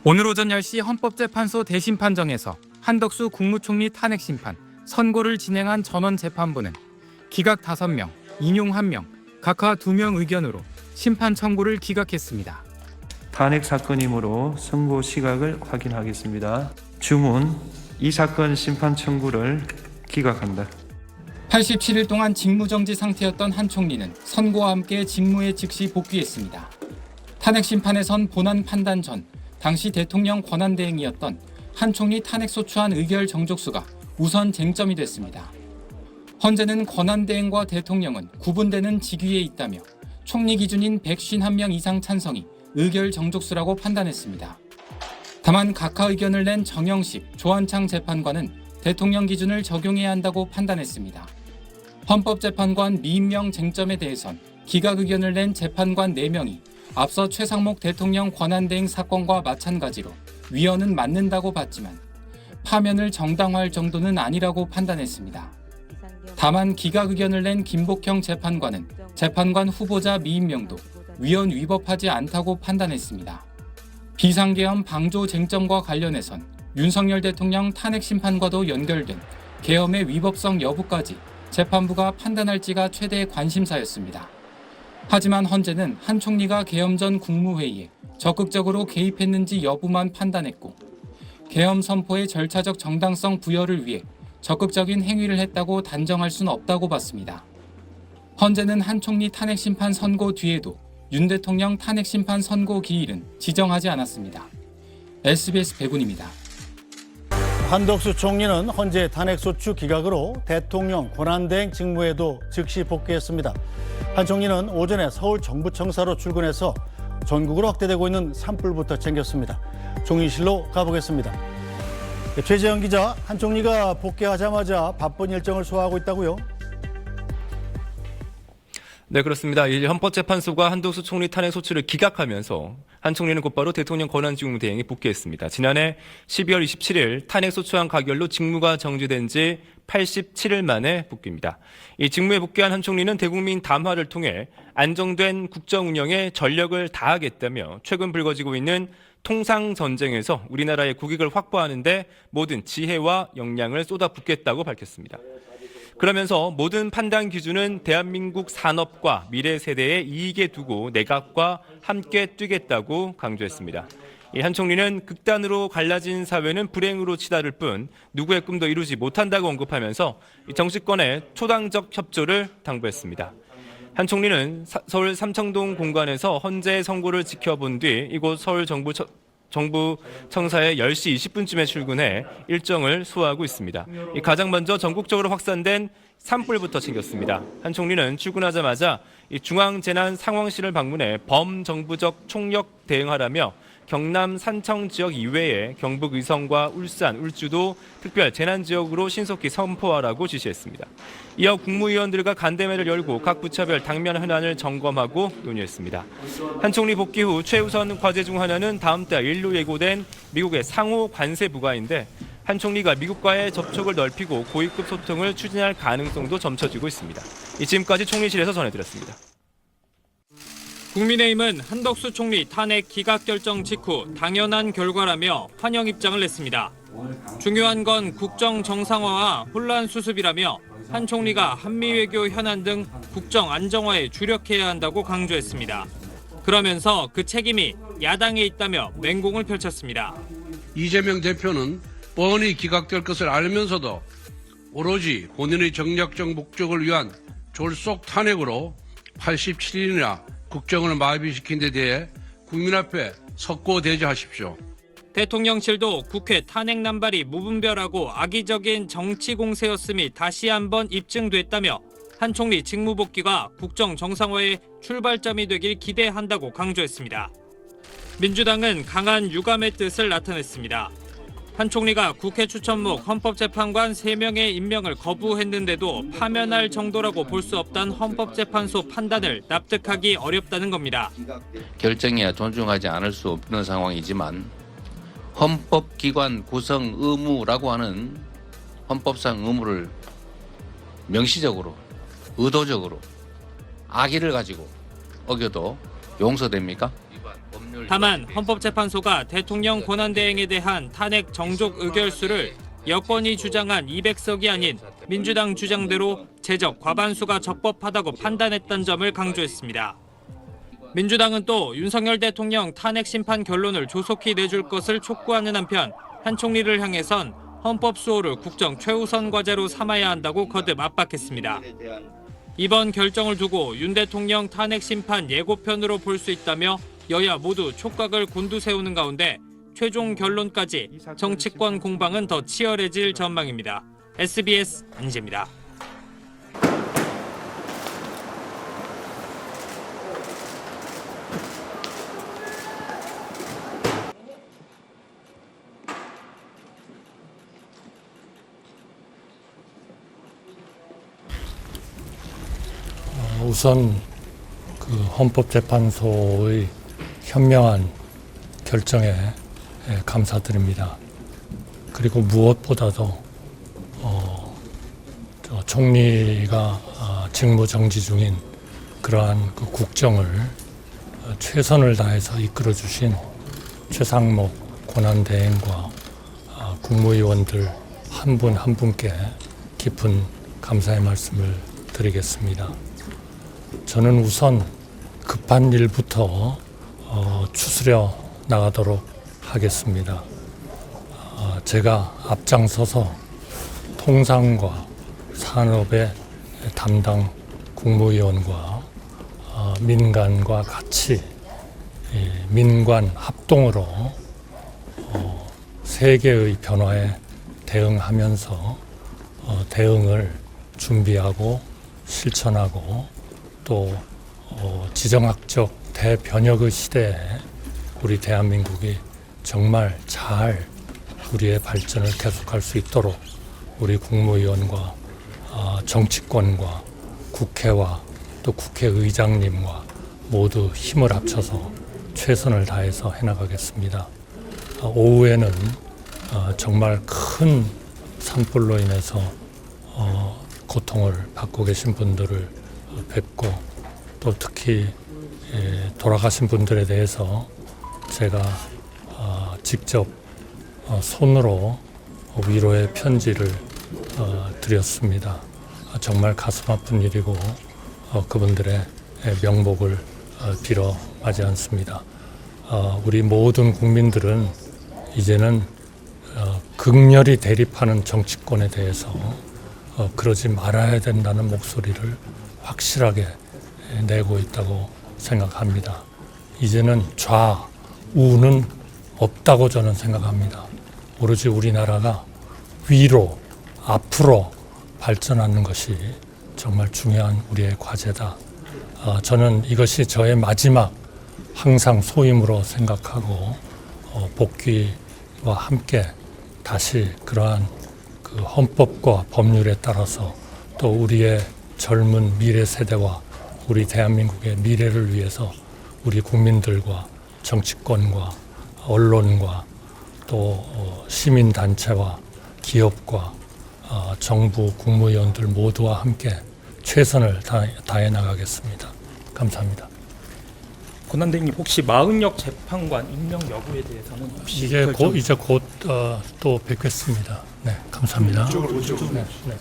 오늘 오전 10시 헌법재판소 대심판정에서 한덕수 국무총리 탄핵심판 선고를 진행한 전원재판부는 기각 5명, 인용 1명, 각하 2명 의견으로 심판 청구를 기각했습니다. 탄핵 사건이므로 선고 시각을 확인하겠습니다. 주문, 이 사건 심판 청구를 기각한다. 87일 동안 직무정지 상태였던 한 총리는 선고와 함께 직무에 즉시 복귀했습니다. 탄핵심판에선 본안 판단 전 당시 대통령 권한대행이었던 한 총리 탄핵소추안 의결 정족수가 우선 쟁점이 됐습니다. 헌재는 권한대행과 대통령은 구분되는 직위에 있다며 총리 기준인 151명 이상 찬성이 의결 정족수라고 판단했습니다. 다만 각하 의견을 낸 정영식, 조한창 재판관은 대통령 기준을 적용해야 한다고 판단했습니다. 헌법재판관 미임명 쟁점에 대해선 기각 의견을 낸 재판관 4명이 앞서 최상목 대통령 권한대행 사건과 마찬가지로 위헌은 맞는다고 봤지만 파면을 정당화할 정도는 아니라고 판단했습니다. 다만 기각 의견을 낸 김복형 재판관은 재판관 후보자 미임명도 위헌 위법하지 않다고 판단했습니다. 비상계엄 방조 쟁점과 관련해선 윤석열 대통령 탄핵심판과도 연결된 계엄의 위법성 여부까지 재판부가 판단할지가 최대의 관심사였습니다. 하지만 헌재는 한 총리가 계엄 전 국무회의에 적극적으로 개입했는지 여부만 판단했고 계엄 선포의 절차적 정당성 부여를 위해 적극적인 행위를 했다고 단정할 수는 없다고 봤습니다. 헌재는 한 총리 탄핵심판 선고 뒤에도 윤 대통령 탄핵심판 선고 기일은 지정하지 않았습니다. SBS 배군입니다. 한덕수 총리는 헌재 탄핵소추 기각으로 대통령 권한대행 직무에도 즉시 복귀했습니다. 한 총리는 오전에 서울 정부청사로 출근해서 전국으로 확대되고 있는 산불부터 챙겼습니다. 총리실로 가보겠습니다. 최재형 기자, 한 총리가 복귀하자마자 바쁜 일정을 소화하고 있다고요? 네, 그렇습니다. 헌법재판소가 한덕수 총리 탄핵 소추를 기각하면서 한 총리는 곧바로 대통령 권한직무대행에 복귀했습니다. 지난해 12월 27일 탄핵 소추안 가결로 직무가 정지된 지 87일 만에 복귀입니다. 이 직무에 복귀한 한 총리는 대국민 담화를 통해 안정된 국정 운영에 전력을 다하겠다며 최근 불거지고 있는 통상 전쟁에서 우리나라의 국익을 확보하는 데 모든 지혜와 역량을 쏟아붓겠다고 밝혔습니다. 그러면서 모든 판단 기준은 대한민국 산업과 미래 세대의 이익에 두고 내각과 함께 뛰겠다고 강조했습니다. 이 한 총리는 극단으로 갈라진 사회는 불행으로 치달을 뿐 누구의 꿈도 이루지 못한다고 언급하면서 정치권의 초당적 협조를 당부했습니다. 한 총리는 서울 삼청동 공관에서 헌재 선고를 지켜본 뒤 이곳 서울 정부청사에 10시 20분쯤에 출근해 일정을 소화하고 있습니다. 가장 먼저 전국적으로 확산된 산불부터 챙겼습니다. 한 총리는 출근하자마자 중앙재난상황실을 방문해 범정부적 총력 대응하라며 경남 산청 지역 이외에 경북 의성과 울산, 울주도 특별 재난지역으로 신속히 선포하라고 지시했습니다. 이어 국무위원들과 간담회를 열고 각 부처별 당면 현안을 점검하고 논의했습니다. 한 총리 복귀 후 최우선 과제 중 하나는 다음 달 1일로 예고된 미국의 상호 관세 부과인데 한 총리가 미국과의 접촉을 넓히고 고위급 소통을 추진할 가능성도 점쳐지고 있습니다. 지금까지 총리실에서 전해드렸습니다. 국민의힘은 한덕수 총리 탄핵 기각 결정 직후 당연한 결과라며 환영 입장을 냈습니다. 중요한 건 국정 정상화와 혼란 수습이라며 한 총리가 한미 외교 현안 등 국정 안정화에 주력해야 한다고 강조했습니다. 그러면서 그 책임이 야당에 있다며 맹공을 펼쳤습니다. 이재명 대표는 뻔히 기각될 것을 알면서도 오로지 본인의 정략적 목적을 위한 졸속 탄핵으로 87일이나 국정을 마비시킨 데 대해 국민 앞에 석고대죄하십시오. 대통령실도 국회 탄핵 남발이 무분별하고 악의적인 정치 공세였음이 다시 한번 입증됐다며 한 총리 직무 복귀가 국정 정상화의 출발점이 되길 기대한다고 강조했습니다. 민주당은 강한 유감의 뜻을 나타냈습니다. 한 총리가 국회 추천목 헌법재판관 3명의 임명을 거부했는데도 파면할 정도라고 볼 수 없다는 헌법재판소 판단을 납득하기 어렵다는 겁니다. 결정에 존중하지 않을 수 없는 상황이지만 헌법기관 구성 의무라고 하는 헌법상 의무를 명시적으로, 의도적으로 악의를 가지고 어겨도 용서됩니까? 다만 헌법재판소가 대통령 권한대행에 대한 탄핵 정족 의결수를 여권이 주장한 200석이 아닌 민주당 주장대로 제적 과반수가 적법하다고 판단했다는 점을 강조했습니다. 민주당은 또 윤석열 대통령 탄핵 심판 결론을 조속히 내줄 것을 촉구하는 한편 한 총리를 향해선 헌법 수호를 국정 최우선 과제로 삼아야 한다고 거듭 압박했습니다. 이번 결정을 두고 윤 대통령 탄핵 심판 예고편으로 볼 수 있다며 여야 모두 촉각을 곤두세우는 가운데 최종 결론까지 정치권 공방은 더 치열해질 전망입니다. SBS 안재입니다. 우선 그 헌법재판소의 현명한 결정에 감사드립니다. 그리고 무엇보다도 총리가 직무 정지 중인 그러한 그 국정을 최선을 다해서 이끌어 주신 최상목 권한대행과 국무위원들 한 분 한 분께 깊은 감사의 말씀을 드리겠습니다. 저는 우선 급한 일부터 추스려 나가도록 하겠습니다. 제가 앞장서서 통상과 산업의 담당 국무위원과 민간과 같이 민관 합동으로 세계의 변화에 대응하면서 대응을 준비하고 실천하고 또 지정학적 대변혁의 시대에 우리 대한민국이 정말 잘 우리의 발전을 계속할 수 있도록 우리 국무위원과 정치권과 국회와 또 국회의장님과 모두 힘을 합쳐서 최선을 다해서 해나가겠습니다. 오후에는 정말 큰 산불로 인해서 고통을 받고 계신 분들을 뵙고 또 특히 돌아가신 분들에 대해서 제가 직접 손으로 위로의 편지를 드렸습니다. 정말 가슴 아픈 일이고 그분들의 명복을 빌어 마지 않습니다. 우리 모든 국민들은 이제는 극렬히 대립하는 정치권에 대해서 그러지 말아야 된다는 목소리를 확실하게 내고 있다고 생각합니다. 이제는 좌우는 없다고 저는 생각합니다. 오로지 우리나라가 위로, 앞으로 발전하는 것이 정말 중요한 우리의 과제다. 저는 이것이 저의 마지막 항상 소임으로 생각하고 복귀와 함께 다시 그러한 그 헌법과 법률에 따라서 또 우리의 젊은 미래 세대와 우리 대한민국의 미래를 위해서 우리 국민들과 정치권과 언론과 또 시민단체와 기업과 정부 국무위원들 모두와 함께 최선을 다해 나가겠습니다. 감사합니다. 권한대행님 혹시 마은혁 재판관 임명 여부에 대해서는 혹시 이제 곧 또 뵙겠습니다. 네, 감사합니다. 이쪽으로. 네, 네.